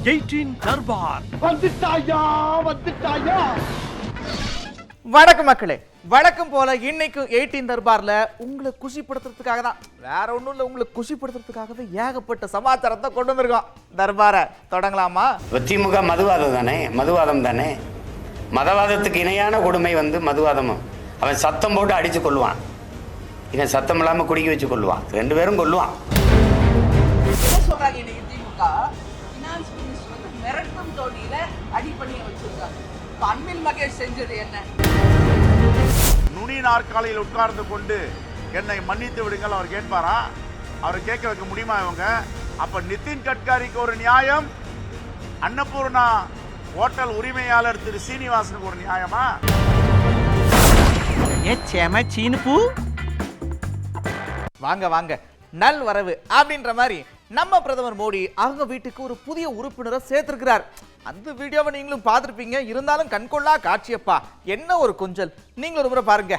18 தர்பார் வந்துட்டாயா வந்துட்டாயா. வணக்கம் மக்களே, வழக்கம் போல இன்னைக்கு 18 தர்பார்ல உங்களை குஷிப்படுத்துறதுக்காக தான், வேற ஒண்ணும் இல்ல, உங்களை குஷிப்படுத்துறதுக்காகவே ஏகப்பட்ட சமாச்சாரத்தை கொண்டு வந்திருக்கோம். தர்பாரை தொடங்கலாமா? திமுக மதுவாதம் தானே. மதவாதத்துக்கு இணையான கொடுமை மதுவாதமும். அவன் சத்தம் போட்டு அடிச்சு கொள்வான், இவன் சத்தம் இல்லாம குடிக்க வச்சு கொள்வான், ரெண்டு பேரும் கொள்வான். மிரட்டும் தோணியில அடி பண்ணி வச்சிருக்காங்க. அன்பில் மகேஷ் செஞ்சது என்ன? நுனி நாற்காலியில் உட்கார்ந்து கொண்டு என்னை மன்னித்து விடுங்கள் அவர் கேட்பாரா? அவரை கேட்க வைக்க முடியுமா இவங்க? அப்ப நிதின் கட்காரிக்கு ஒரு நியாயம், அன்னபூர்ணா ஹோட்டல் உரிமையாளர் திரு சீனிவாசனுக்கு ஒரு நியாயமா? வாங்க வாங்க, நல் வரவு அப்படின்ற மாதிரி நம்ம பிரதமர் மோடி அவங்க வீட்டுக்கு ஒரு புதிய உறுப்பினரை சேர்த்திருக்கிறார். அந்த வீடியோவை நீங்களும் பார்த்திருப்பீங்க. இருந்தாலும் கண்கொள்ளா காட்சியப்பா, என்ன ஒரு கொஞ்சல், நீங்களும் ஒரு முறை பாருங்க.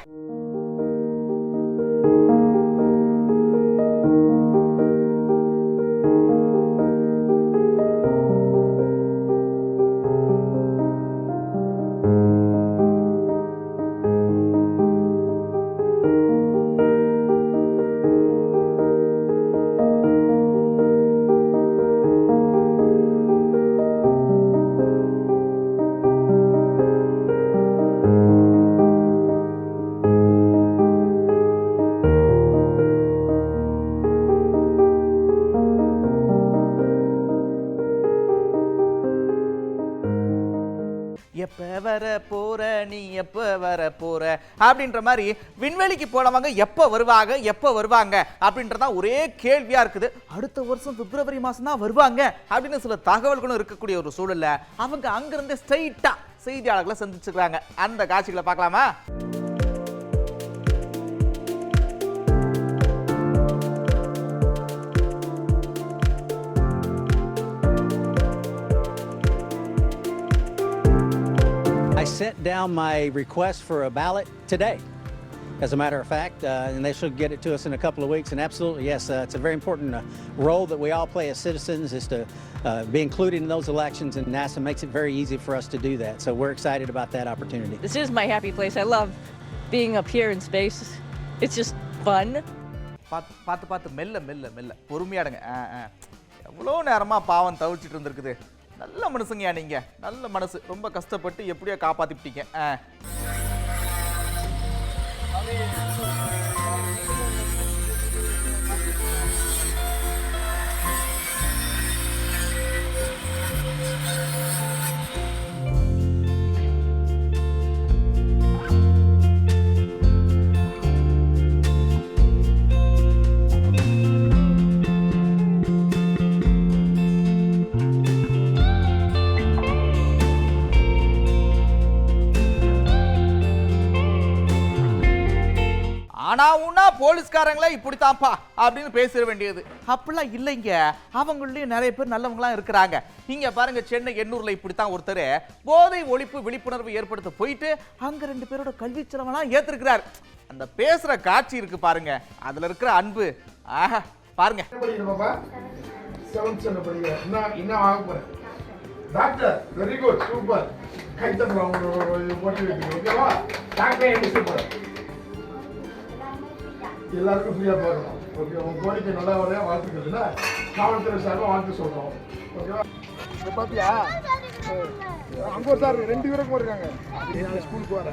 எப்ப வர போற நீ எப்ப வர போற அப்படின்ற மாதிரி விண்வெளிக்கு போனவங்க எப்ப வருவாங்க அப்படின்றதான் ஒரே கேள்வியா இருக்குது. அடுத்த வருஷம் பிப்ரவரி மாசம் தான் வருவாங்க அப்படின்னு சில தகவல்களும் இருக்கக்கூடிய ஒரு சூழல்ல அவங்க அங்கிருந்து ஸ்ட்ரைட்டா செய்தியாளர்களை சந்திச்சுக்கிறாங்க. அந்த காட்சிகளை பார்க்கலாமா? I sent down my request for a ballot today, as a matter of fact, and they should get it to us in a couple of weeks. And absolutely, yes, it's a very important role that we all play as citizens, is to be included in those elections, and NASA makes it very easy for us to do that. So we're excited about that opportunity. This is my happy place. I love being up here in space. It's just fun. பார்த்து மெல்ல மெல்ல மெல்ல பொறுமையாடுங்க. எவ்வளோ நேரமா பாவம் தவிச்சிட்டு இருந்திருக்குது. நல்ல மனுஷங்கயா நீங்க, நல்ல மனசு, ரொம்ப கஷ்டப்பட்டு எப்படியோ காப்பாத்திட்டீங்க. ஆனா உன்னா போலீஸ்காரங்களே இப்படித்தான்ப்பா அப்படின்னு பேச வேண்டியது. அப்படிலாம் இல்லைங்க, அவங்களையும் நிறைய பேர் நல்லவங்களாம் இருக்கிறாங்க. இங்க பாருங்க, சென்னை எண்ணூர்ல இப்படித்தான் ஒருத்தர் போதை ஒழிப்பு விழிப்புணர்வு ஏற்படுத்த போயிட்டு அங்க ரெண்டு பேரோட கல்வி செலவெல்லாம் ஏத்திருக்கிறார். அந்த பேசுற காட்சி இருக்கு பாருங்க, அதுல இருக்கிற அன்பு, ஆஹா பாருங்க. டாக்டர் வெரி குட், சூப்பர், கைத்தட்டலாம் மோட்டிவேட். ஓகேவா? டாக்டர் எல்லாருக்கும் ஃப்ரீயா பார்க்கணும். ஓகே, உங்க கோரிக்கை நல்லா வரையா வாழ்த்துக்கள். காவல்துறை சார்பாக வாழ்த்து சொல்றோம். ஓகேவா? பாத்தியா, அங்க ஒரு சார் 2 பேருக்கும் இருக்காங்க. ஸ்கூலுக்கு வர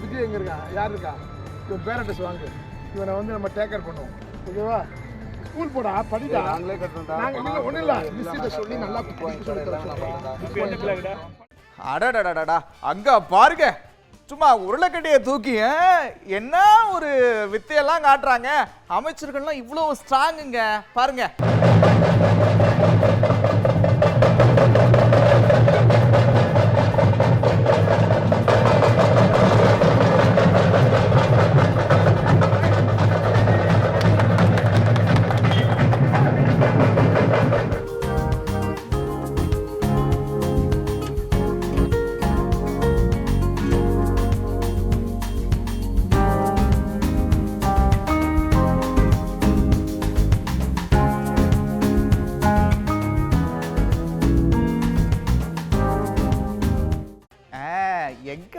விஜய் எங்க இருக்கா, யார் இருக்கா, இவன் பேரண்ட்ஸ் வாங்க, இவனை நம்ம டேக் கேர் பண்ணுவோம். ஓகேவா? ஸ்கூல் போடா, படிடா. நாங்களே கட்டணும். நாங்க ஒண்ணும் இல்ல, மிஸ்ஸிட்ட சொல்லி நல்லா சொல்லி தரலாம். அடடடடடா, அங்க பாருங்க, சும்மா உருளைக்கட்டையை தூக்கி என்ன ஒரு வித்தையெல்லாம் காட்டுறாங்க. அமைச்சர்கள்லாம் இவ்வளவு ஸ்ட்ராங்குங்க பாருங்க.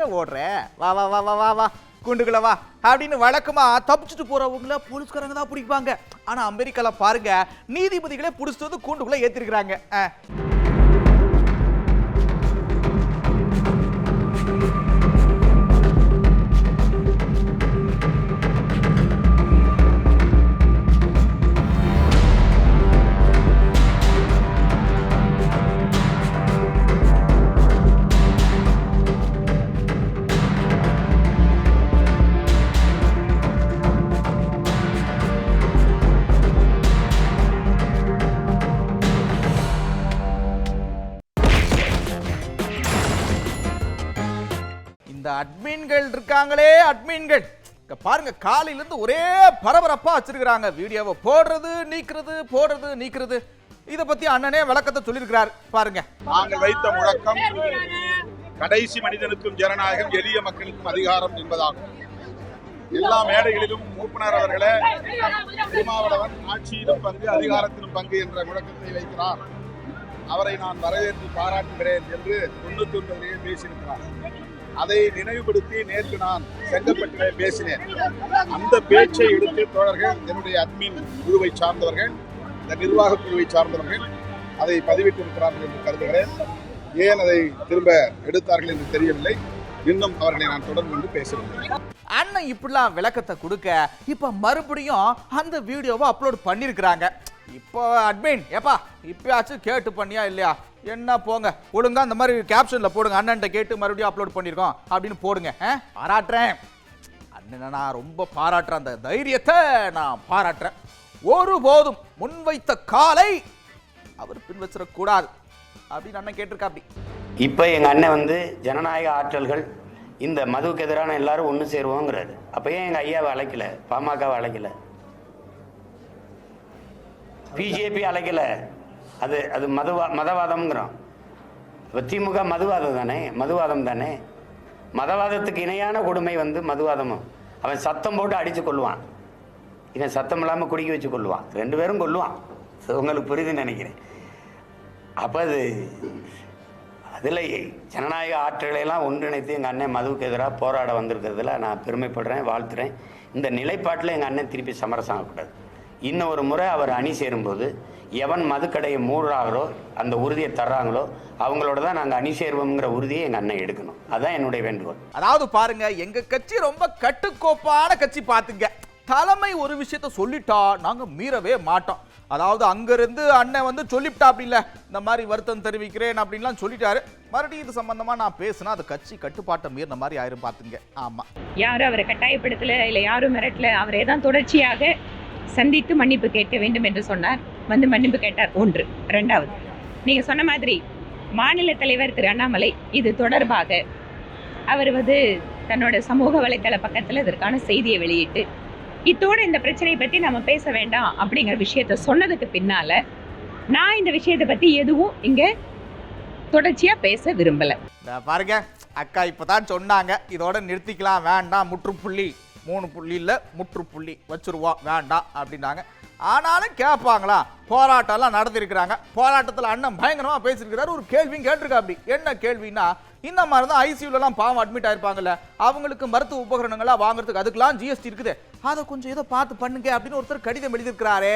எங்க ஓடுற, வா வா வா வா வா வா குண்டுகளை வா அப்படின்னு வழக்கமா தப்பிச்சுட்டு போறவங்கள போலீஸ்காரங்க தான் பிடிப்பாங்க. ஆனா அமெரிக்கால பாருங்க, நீதிபதிகளே பிடிச்சிட்டு வந்து கூண்டுக்குள்ள ஏத்திருக்கிறாங்க. இந்த அட்மின்கள் இருக்காங்களே, அட்மின்கள் பாருங்க, காலையில இருந்து ஒரே பரபரப்பா வச்சிருக்காங்க. வீடியோவை போடுறது நீக்கிறது, போடுறது நீக்கிறது. இத பத்தி அண்ணனே விளக்கத்தை சொல்லியிருக்கிறார் பாருங்க. நாங்கள் வைத்த முழக்கம் கடைசி மனிதனுக்கும் ஜனநாயகம், எளிய மக்களுக்கும் அதிகாரம் என்பதாகும். எல்லா மேடைகளிலும் மூப்பனார் அவர்களே, திருமாவளவன் ஆட்சியிலும் பங்கு அதிகாரத்திலும் பங்கு என்ற முழக்கத்தை வைக்கிறார். அவரை நான் வரவேற்று பாராட்டுகிறேன் என்று 99 பேசியிருக்கிறார். அதை நினைவுபடுத்தி நேற்று நான் செங்கல்பட்டிலே பேசினேன். அந்த பேச்சை எடுத்து தோழர்கள், என்னுடைய அட்மின் குழுவை சார்ந்தவர்கள், இந்த நிர்வாக குழுவை சார்ந்தவர்கள் அதை பதிவிட்டிருக்கிறார்கள் என்று கருதுகிறேன். ஏன் அதை திரும்ப எடுத்தார்கள் என்று தெரியவில்லை. இன்னும் அவர்களை நான் தொடர்பு கொண்டு பேசுகிறேன். அண்ணன் இப்படிலாம் விளக்கத்தை கொடுக்க இப்ப மறுபடியும் அந்த வீடியோவை அப்லோட் பண்ணிருக்கிறாங்க. இப்போ அட்மின் ஏப்பா இப்பயாச்சும் கேட்டு பண்ணியா இல்லையா, என்ன போங்க ஒழுங்கா இந்த மாதிரி கேப்ஷன்ல போடுங்க, அண்ணன்ட்ட கேட்டு மறுபடியும் அப்லோட் பண்ணிருக்கோம் அப்படின்னு போடுங்க. பாராட்டுறேன் அண்ணனை, நான் ரொம்ப பாராட்டுறேன். அந்த தைரியத்தை நான் பாராட்டுறேன். ஒருபோதும் முன்வைத்த காலை அவர் பின் வச்சிடக்கூடாது அப்படின்னு அண்ணன் கேட்டிருக்கா. அப்படி இப்போ எங்கள் அண்ணன் வந்து ஜனநாயக ஆற்றல்கள் இந்த மதுவுக்கு எதிரான எல்லாரும் ஒன்று சேருவோங்கிறாரு. அப்போ ஏன் எங்கள் ஐயாவை அழைக்கல, பாமகவை அழைக்கல, பிஜேபி அழைக்கல? அது அது மதவாதம்ங்கிறோம். இப்போ திமுக மதுவாதம் தானே, மதுவாதம் தானே. மதவாதத்துக்கு இணையான கொடுமை வந்து மதுவாதமும். அவன் சத்தம் போட்டு அடித்து கொள்ளுவான், இவன் சத்தம் இல்லாமல் குடிக்க வச்சு கொள்ளுவான், 2 பேரும் கொள்ளுவான். உங்களுக்கு புரியுதுன்னு நினைக்கிறேன். அப்போ அது அதில் ஜனநாயக ஆற்றலையெல்லாம் ஒன்றிணைத்து எங்கள் அண்ணன் மதுவுக்கு எதிராக போராட வந்திருக்கிறதுல நான் பெருமைப்படுறேன், வாழ்த்துறேன். இந்த நிலைப்பாட்டில் எங்கள் அண்ணன் திருப்பி சமரசம் ஆகக்கூடாது. இன்னும் ஒரு முறை அவர் அணி சேரும்போது எவன் மதுக்கடையை மூடுறாங்களோ, அந்த உறுதியை தர்றாங்களோ, அவங்களோட தான் நாங்கள் அணி சேருவோங்கிற உறுதியை எங்கள் அண்ணன் எடுக்கணும். அதுதான் என்னுடைய வேண்டுகோள். அதாவது பாருங்க, எங்க கட்சி ரொம்ப கட்டுக்கோப்பான கட்சி. பாத்துங்க, தலைமை ஒரு விஷயத்த சொல்லிட்டா நாங்க மீறவே மாட்டோம். அதாவது அங்கிருந்து அண்ணன் வந்து சொல்லிவிட்டா அப்படி இல்லை, இந்த மாதிரி வருத்தம் தெரிவிக்கிறேன் அப்படின்லாம் சொல்லிட்டாரு. மறுபடியும் இது சம்பந்தமா நான் பேசினா அது கட்சி கட்டுப்பாட்டை மீறின மாதிரி ஆயிரும். பாத்துங்க. ஆமா, யாரும் அவரை கட்டாயப்படுத்தல, இல்லை யாரும் மிரட்டல. அவரே தான் தொடர்ச்சியாக சந்தித்து மன்னிப்பு கேட்க வேண்டும் என்று சொன்னார். வந்து மன்னிப்பு கேட்டார். 1. 2வது, நீங்க சொன்ன மாதிரி மாநில தலைவர் திரு அண்ணாமலை இது தொடர்பாக அவர் வந்து தன்னோட சமூக வலைதள பக்கத்தில் இதற்கான செய்தியை வெளியிட்டு, இத்தோட இந்த பிரச்சனையை பற்றி நம்ம பேச வேண்டாம் அப்படிங்கிற விஷயத்த சொன்னதுக்கு பின்னால நான் இந்த விஷயத்தை பற்றி எதுவும் இங்க தொடர்ச்சியா பேச விரும்பல. பாருங்க, அக்கா இப்பதான் சொன்னாங்க, இதோட நிறுத்திக்கலாம், வேண்டாம், முற்றுப்புள்ளி, 3 புள்ளி இல்லை முற்றுப்புள்ளி வச்சிருவோம், வேண்டாம் அப்படின்னாங்க. ஆனாலும் கேட்பாங்களா? போராட்டம்லாம் நடத்திருக்கிறாங்க. போராட்டத்தில் அண்ணன் பயங்கரமா பேசியிருக்கிறாரு. ஒரு கேள்வியும் கேட்டிருக்கா. அப்படி என்ன கேள்வின்னா, இந்த மாதிரி தான் ஐசியூலாம் பாவம் அட்மிட் ஆயிருப்பாங்கல்ல, அவங்களுக்கு மருத்துவ உபகரணங்களாக வாங்குறதுக்கு அதுக்கெல்லாம் ஜிஎஸ்டி இருக்குது, அதை கொஞ்சம் ஏதோ பார்த்து பண்ணுங்க அப்படின்னு ஒருத்தர் கடிதம் எழுதியிருக்கிறாரு.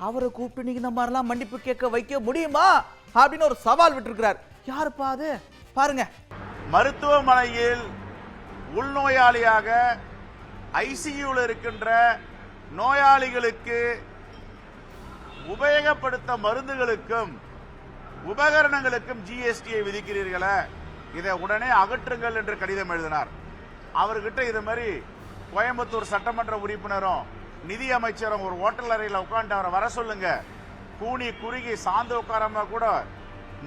அவரை கூப்பிட்டு நீங்க இந்த மாதிரிலாம் மன்னிப்பு கேட்க வைக்க முடியுமா அப்படின்னு ஒரு சவால் விட்டுருக்கிறார். யாருப்பா அது? பாருங்க. மருத்துவமனையில் உள்நோயாளியாக ஐசியூவில் இருக்கின்ற நோயாளிகளுக்கு உபயோகப்படுத்த மருந்துகளுக்கும் உபகரணங்களுக்கும் ஜிஎஸ்டியை விதிக்கிறீர்களே, இதை உடனே அகற்றுங்கள் என்று கடிதம் எழுதினார். அவர்கிட்ட இது மாதிரி கோயம்புத்தூர் சட்டமன்ற உறுப்பினரும் நிதி அமைச்சரும் ஒரு ஹோட்டல் அறையில் உட்காந்து அவரை வர சொல்லுங்க, கூனி குறுகி சார்ந்து உட்காராம கூட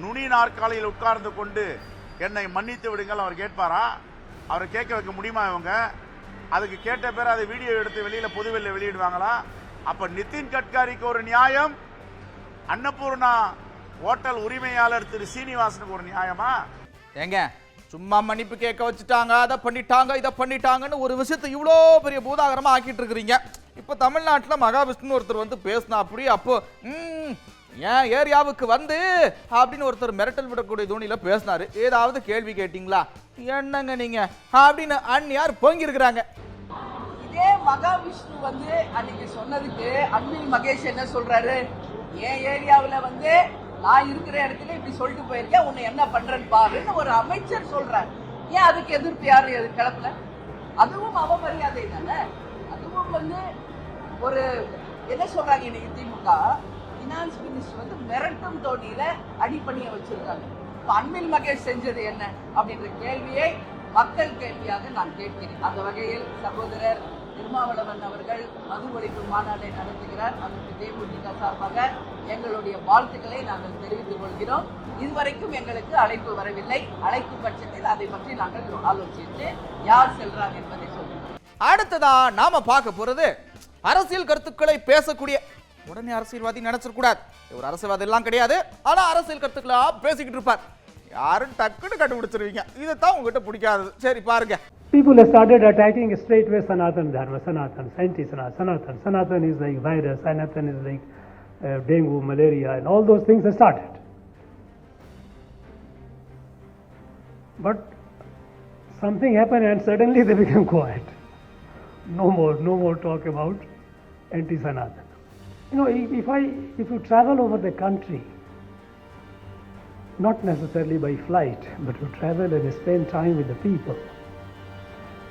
நுனி நாற்காலியில் உட்கார்ந்து கொண்டு என்னை மன்னித்து விடுங்கள் அவர் கேட்பாரா? அவரை கேட்க வைக்க முடியுமா இவங்க? அதுக்கு கேட்ட பேர் அதை வீடியோ எடுத்து வெளியில பொதுவெளியில் வெளியிடுவாங்களா? அப்ப நிதின் கட்காரிக்கு ஒரு நியாயம், அன்னபூர்ணா ஹோட்டல் உரிமையாளர் திரு சீனிவாசனுக்கு ஒரு நியாயமா? ஏங்க, சும்மா மன்னிப்பு கேட்க வச்சுட்டாங்க, அதை பண்ணிட்டாங்க, இதை பண்ணிட்டாங்கன்னு ஒரு விஷயத்தை இவ்வளோ பெரிய பூதாகரமா ஆக்கிட்டு இருக்கிறீங்க. இப்போ தமிழ்நாட்டில் மகாவிஷ்ணு ஒருத்தர் வந்து பேசினா அப்படி, அப்போ ஏன் ஏரியாவுக்கு வந்து அப்படின்னு ஒருத்தர் மிரட்டல் விடக்கூடிய தோணியில பேசினாரு. ஏதாவது கேள்வி கேட்டீங்களா? என்னங்க நீங்க அப்படின்னு அண்ணியார் பொங்கி இருக்கிறாங்க. இதே மகாவிஷ்ணு வந்து அன்னைக்கு சொன்னதுக்கு அன்பில் மகேஷ் என்ன சொல்றாரு, என் ஏரியாவில் வந்து நான் இருக்கிற இடத்துல இப்படி சொல்லிட்டு போயிருக்கேன், உன்னை என்ன பண்றேன்னு பாருன்னு ஒரு அமைச்சர் சொல்றாரு. ஏன் அதுக்கு எதிர்ப்பு யாரு கிளப்பல? அதுவும் அவமரியாதை தானே. அதுவும் வந்து ஒரு என்ன சொல்றாங்க, இன்னைக்கு திமுக பினான்ஸ் மினிஸ்டர் வந்து மிரட்டும் தோணியில அடிப்பணியை வச்சிருக்காங்க. இப்ப அன்பில் மகேஷ் செஞ்சது என்ன அப்படின்ற கேள்வியை மக்கள் கேள்வியாக நான் கேட்கிறேன். அந்த வகையில் சகோதரர் திருமாவளவன் அவர்கள் மது ஒழிப்பு மாநாட்டை நடத்துகிறார். அதற்கு தேமுதிக சார்பாக எங்களுடைய வாழ்த்துக்களை நாங்கள் தெரிவித்துக் கொள்கிறோம். இதுவரைக்கும் எங்களுக்கு அழைப்பு வரவில்லை. அழைக்கும் பட்சத்தில் அதை பற்றி நாங்கள் ஆலோசித்து யார் செல்றாங்க என்பதை சொல்கிறோம். அடுத்ததா நாம பார்க்க போறது அரசியல் கருத்துக்களை பேசக்கூடிய, உடனே அரசியல்வாதி நினைச்சிடக்கூடாது, ஒரு அரசியல்வாதி எல்லாம் கிடையாது, ஆனா அரசியல் கருத்துக்களா பேசிக்கிட்டு இருப்பார். யாரும் டக்குன்னு கண்டுபிடிச்சிருவீங்க. இதைத்தான் உங்ககிட்ட பிடிக்காது. சரி பாருங்க. People have started attacking straightway Sanatan Dharma, Sanatan, scientists, Sanatan. Sanatan is like virus, Sanatan is like dengue, malaria, and all those things have started. But something happened and suddenly they became quiet. No more talk about anti-Sanatan. You know, if you travel over the country, not necessarily by flight, but you travel and spend time with the people,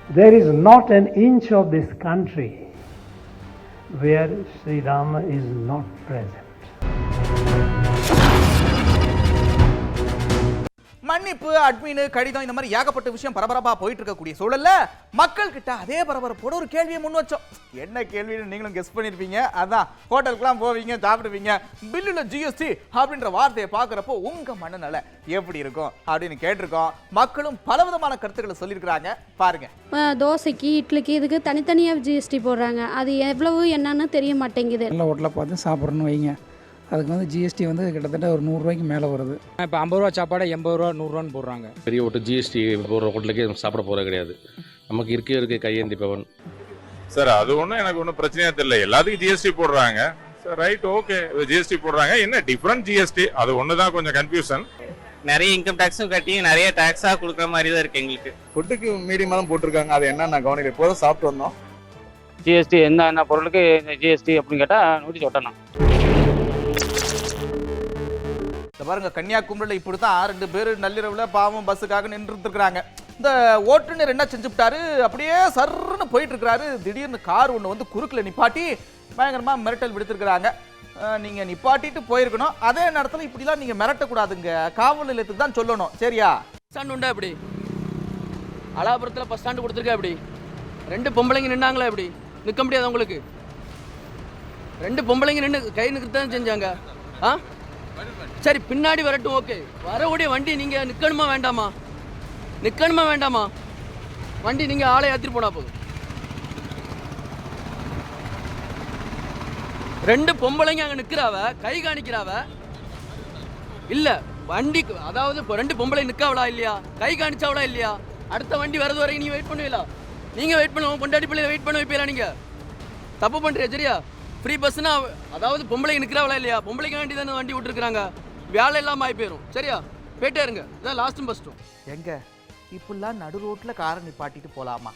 there is not an inch of this country where Sri Rama is not present. மன்னிப்பு, admin, கடிதம், இந்த மாதிரி ஏகப்பட்ட விஷயம் பரபரப்பா போயிட்டு இருக்கக்கூடிய சூழல்ல மக்கள் கிட்ட அதே பரபரப்போட ஒரு கேள்வியை முன் வச்சோம். என்ன கேள்வின்னு நீங்களும் கெஸ் பண்ணிருப்பீங்க. அதான் ஹோட்டலுக்குலாம் போவீங்க, சாப்பிடுவீங்க, பில்லுல ஜிஎஸ்டி அப்படின்ற வார்த்தையை பார்க்குறப்போ உங்க மனநல எப்படி இருக்கும் அப்படின்னு கேட்டிருக்கோம். மக்களும் பலவிதமான கருத்துக்களை சொல்லியிருக்கிறாங்க. பாருங்க. தோசைக்கு, இட்லிக்கு இதுக்கு தனித்தனியாக ஜிஎஸ்டி போடுறாங்க. அது எவ்வளவு என்னன்னு தெரிய மாட்டேங்குது. நல்ல ஹோட்டலில் பார்த்து சாப்பிட்றோன்னு வைங்க, அதுக்கு வந்து ஜிஎஸ்டி வந்து கிட்டத்தட்ட ஒரு 100 ரூபாய்க்கு மேலே வருது. இப்போ 50 ரூபா சாப்பாடை 80 ரூபா 100 ரூபான்னு போடுறாங்க. பெரிய ஹோட்டல் ஜிஎஸ்டி போடுற ஹோட்டலுக்கே சாப்பிட போகிறது கிடையாது. நமக்கு இருக்க கையேந்தி பவன் சார், அது ஒன்றும் எனக்கு ஒன்றும் பிரச்சனையாக தெரியல. எல்லாத்துக்கும் ஜிஎஸ்டி போடுறாங்க சார், ரைட், ஓகே, ஜிஎஸ்டி போடுறாங்க. என்ன டிஃப்ரெண்ட் ஜிஎஸ்டி, அது ஒன்று தான் கொஞ்சம் கன்ஃபியூஷன். நிறைய இன்கம் டேக்ஸும் கட்டி நிறைய டேக்ஸாக கொடுக்குற மாதிரி தான் இருக்குது எங்களுக்கு. ஃபுட்டுக்கு மீடியமாக தான் போட்டிருக்காங்க. அது என்ன நான் கவனிக்க இப்போ தான் சாப்பிட்டு வந்தோம். ஜிஎஸ்டி என்ன பொருளுக்கு ஜிஎஸ்டி அப்படின்னு கேட்டால் நோட்டீஸ் ஒட்டணும். பாருங்க, கன்னியாகுமரியில் இப்படித்தான் 2 பேர் நள்ளிரவுல பாவம் பஸ்ஸுக்காக நின்றுட்டு இருக்காங்க. இந்த ஓட்டுநர் என்ன செஞ்சுட்டாரு, அப்படியே சர்ன்னு போயிட்டு இருக்கிறாரு. திடீர்னு கார் ஒன்று வந்து குறுக்கில் நிப்பாட்டி பயங்கரமா மிரட்டல் விடுத்திருக்கிறாங்க. நீங்க நிப்பாட்டிட்டு போயிருக்கணும். அதே நேரத்தில் இப்படிலாம் நீங்க மிரட்டக்கூடாதுங்க, காவல் நிலையத்துக்கு தான் சொல்லணும். சரியா? ஸ்டாண்ட் உண்டா? எப்படி அலாபுரத்தில் பஸ் ஸ்டாண்டு கொடுத்துருக்கா? எப்படி 2 பொம்பளைங்க நின்னாங்களா? எப்படி நிற்க முடியாது உங்களுக்கு? 2 பொம்பளைங்க நின்று கை நிற்கத்தான் செஞ்சாங்க. சரி, பின்னாடி வரட்டும், ஓகே. வரக்கூடிய வண்டி நீங்க நிக்கணுமா வேண்டாமா? நிக்கணுமா வேண்டாமா? வண்டி நீங்க ஆளை ஏற்றிட்டு போனா போதும். 2 பொம்பளைங்க அங்க நிக்கிறாவ, கை காணிக்கிறாவ. இல்ல வண்டி, அதாவது இப்போ 2 பொம்பளை நிக்காவளா இல்லையா, கை காணிச்சாவளா இல்லையா? அடுத்த வண்டி வரது வரைக்கும் நீ வெயிட் பண்ணுவீங்களா? நீங்க வெயிட் பண்ணுவோம், கொண்டாடி பிள்ளைங்க வெயிட் பண்ண வைப்பீங்களா? நீங்க தப்பு பண்றீங்க. சரியா? ஃப்ரீ பஸ்னா அதாவது பொம்பளைங்க நிற்கிறாவளா இல்லையா? பொம்பளைக்கு வேண்டி தானே வண்டி விட்டுருக்காங்க. வேலை இல்லாமல் ஆகி போயிடும். சரியா? போயிட்டே இருங்க. இதான் லாஸ்ட்டும் ஃபஸ்ட்டும். எங்க இப்படிலாம் நடு ரோட்ல காரை நிப்பாட்டிட்டு போலாமா?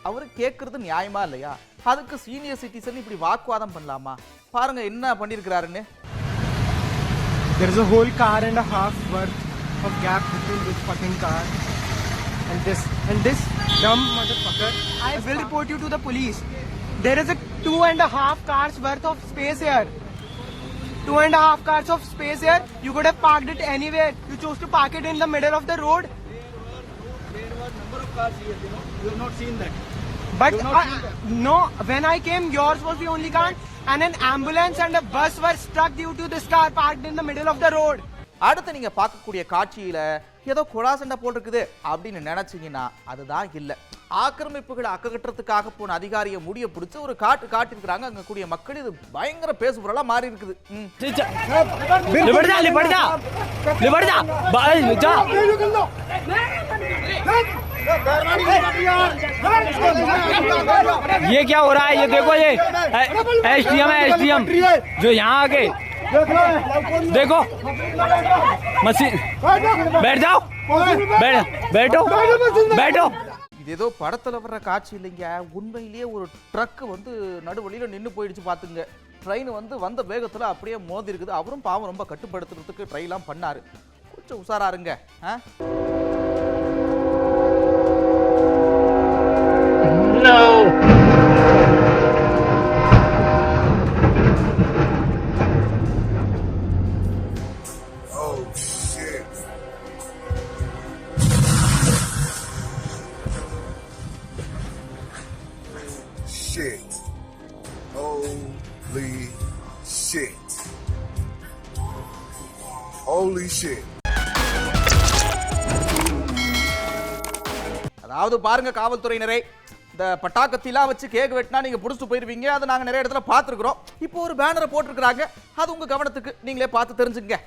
அவரு கேட்கறது நியாயமா இல்லையா? அதுக்கு சீனியர் சிட்டிசன் இப்படி வாக்குவாதம் பண்ணலாமா? பாருங்க என்ன பண்ணிருக்காருன்னு. There is a whole car and a half worth of gap between this fucking car and this dumb motherfucker. I will report you to the police. There is a 2.5 cars worth of space here. 2.5 cars of space here. You could have parked it anywhere. You chose to park it in the middle of the road. There were number of cars here, you know. You have not seen that. But no, when I came, yours was the only car, and an ambulance and a bus were struck due to this car parked in the middle of the road. அடுத்து நீங்க பார்க்கக்கூடிய காட்சியில ஏதோ குழா சண்டை போல் இருக்குது அப்படின்னு நினைச்சீங்கன்னா அதுதான் இல்லை. ஆக்கிரமிப்புகளை அக்ககற்றத்துக்காக போன அதிகாரியை முடிய பிடிச்சி ஒரு காட்டிருக்கிறாங்க. அங்க கூடிய மக்கள் இது பயங்கர பேசுபொருளா மாறி இருக்குது. ये क्या हो रहा है? ये देखो, ये एसडीएम है, एसडीएम जो यहाँ आके देखो मशीन बैठ जाओ बैठो बैठो இது ஏதோ படத்துல வர்ற காட்சி இல்லைங்க, உண்மையிலேயே ஒரு ட்ரக் வந்து நடுவழியில நின்று போயிடுச்சு பாத்துங்க. ட்ரெயின் வந்து வந்த வேகத்துல அப்படியே மோதி இருக்குது. அவரும் பாவம் ரொம்ப கட்டுப்படுத்துறதுக்கு ட்ரை எல்லாம் பண்ணாரு. கொஞ்சம் உஷாரா இருங்க. Shit. Holy shit. Holy shit. அதாவது பாருங்க காவல்துறையினரே, இந்த பட்டாக்கத்திலாம் வச்சு கேக் வெட்டினா நீங்க புடிச்சு போயிருவீங்க. அதை நாங்க நிறைய இடத்துல பார்த்துருக்கிறோம். இப்போ ஒரு பேனரை போட்டிருக்கிறாங்க, அது உங்க கவனத்துக்கு, நீங்களே பார்த்து தெரிஞ்சுங்க.